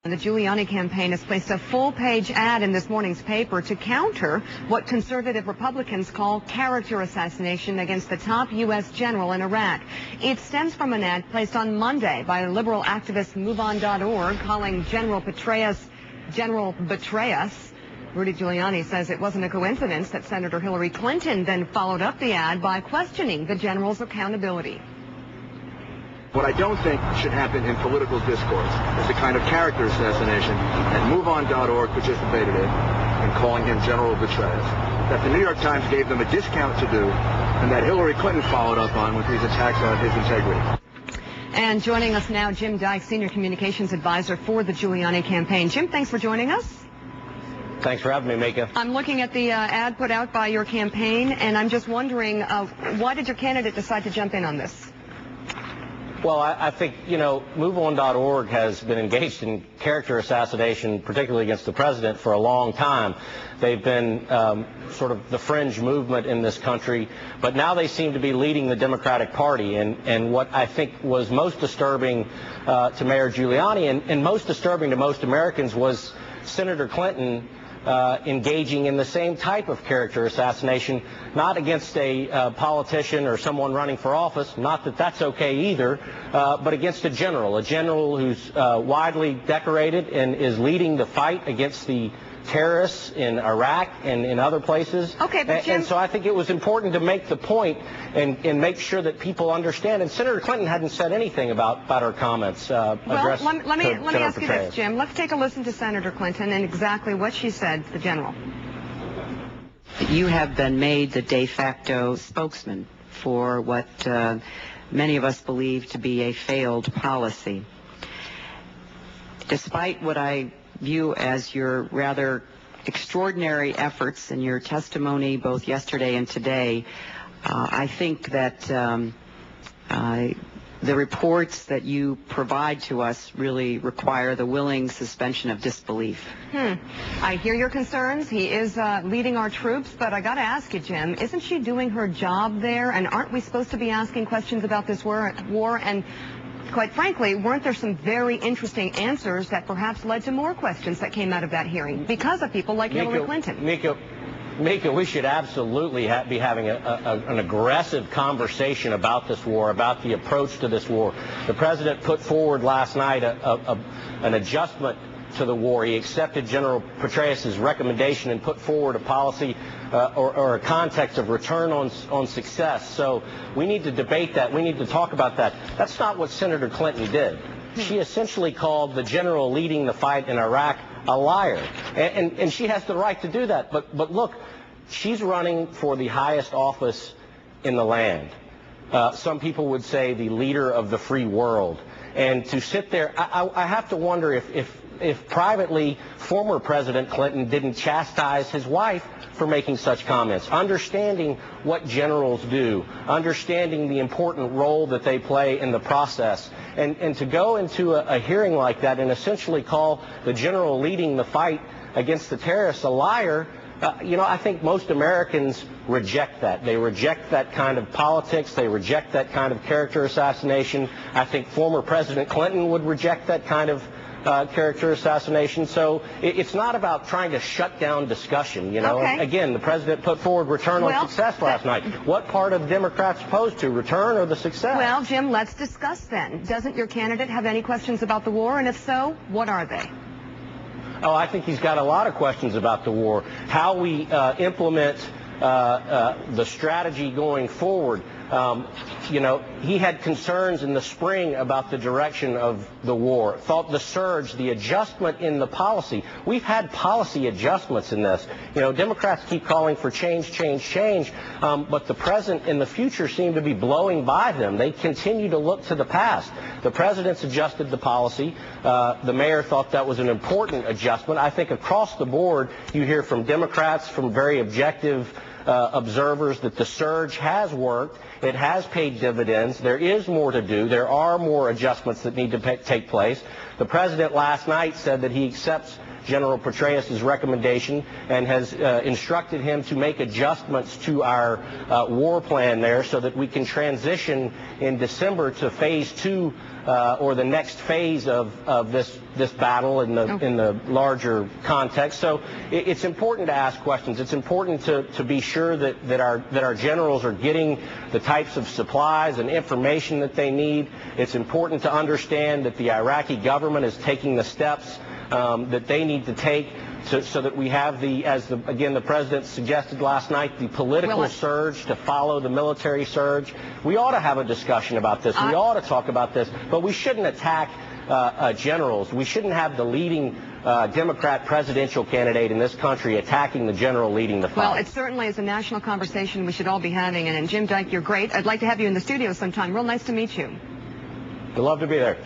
The Giuliani campaign has placed a full-page ad in this morning's paper to counter what conservative Republicans call character assassination against the top U.S. general in Iraq. It stems from an ad placed on Monday by liberal activist MoveOn.org calling General Petraeus. Rudy Giuliani says it wasn't a coincidence that Senator Hillary Clinton then followed up the ad by questioning the general's accountability. What I don't think should happen in political discourse is the kind of character assassination that MoveOn.org participated in calling him General Petraeus, that the New York Times gave them a discount to do, and that Hillary Clinton followed up on with these attacks on his integrity. And joining us now, Jim Dyke, Senior Communications Advisor for the Giuliani campaign. Jim, thanks for joining us. Thanks for having me, Mika. I'm looking at the ad put out by your campaign, and I'm just wondering, why did your candidate decide to jump in on this? Well, I think, MoveOn.org has been engaged in character assassination, particularly against the president, for a long time. They've been sort of the fringe movement in this country, but now they seem to be leading the Democratic Party. And what I think was most disturbing to Mayor Giuliani and most disturbing to most Americans was Senator Clinton engaging in the same type of character assassination, not against a politician or someone running for office, not that that's okay either, but against a general who's widely decorated and is leading the fight against the terrorists in Iraq and in other places. Okay, but Jim, and so I think it was important to make the point and make sure that people understand. And Senator Clinton hadn't said anything about her comments addressed let me ask you Petraeus. this, Jim. Let's take a listen to Senator Clinton and exactly what she said to the general. You have been made the de facto spokesman for what many of us believe to be a failed policy. Despite what I view as your rather extraordinary efforts in your testimony both yesterday and today, I think that the reports that you provide to us really require the willing suspension of disbelief. I hear your concerns. He is leading our troops, but I got to ask you, Jim, isn't she doing her job there? And aren't we supposed to be asking questions about this war? And quite frankly, weren't there some very interesting answers that perhaps led to more questions that came out of that hearing because of people like Hillary Clinton? Mika, we should absolutely be having an aggressive conversation about this war, about the approach to this war. The president put forward last night an adjustment to the war. He accepted General Petraeus' recommendation and put forward a policy or a context of return on success. So we need to debate that. We need to talk about that. That's not what Senator Clinton did. She essentially called the general leading the fight in Iraq a liar. And she has the right to do that. But look, she's running for the highest office in the land. Some people would say the leader of the free world. And to sit there, I have to wonder if privately former President Clinton didn't chastise his wife for making such comments, understanding what generals do, understanding the important role that they play in the process. And to go into a hearing like that and essentially call the general leading the fight against the terrorists a liar, I think most Americans reject that. They reject that kind of politics. They reject that kind of character assassination. I think former President Clinton would reject that kind of character assassination. So it's not about trying to shut down discussion. Okay. Again, the president put forward return on success last night. What part of Democrats opposed to, return or the success? Well, Jim, let's discuss then. Doesn't your candidate have any questions about the war? And if so, what are they? Oh, I think he's got a lot of questions about the war. How we implement the strategy going forward. He had concerns in the spring about the direction of the war, thought the surge, the adjustment in the policy. We've had policy adjustments in this. Democrats keep calling for change, but the present and the future seem to be blowing by them. They continue to look to the past. The president's adjusted the policy. The mayor thought that was an important adjustment. I think across the board, you hear from Democrats, from very objective observers, that the surge has worked. It has paid dividends. There is more to do. There are more adjustments that need to take place. The president last night said that he accepts General Petraeus' recommendation and has instructed him to make adjustments to our war plan there so that we can transition in December to phase 2 or the next phase of this battle in the larger context. So it's important to ask questions. It's important to be sure that our generals are getting the types of supplies and information that they need. It's important to understand that the Iraqi government is taking the steps that they need to take so that we have again, the president suggested last night, the political surge to follow the military surge. We ought to have a discussion about this. We ought to talk about this, but we shouldn't attack generals. We shouldn't have the leading Democrat presidential candidate in this country attacking the general leading the fight. Well, it certainly is a national conversation we should all be having. And Jim Dyke, you're great. I'd like to have you in the studio sometime. Real nice to meet you. I'd love to be there.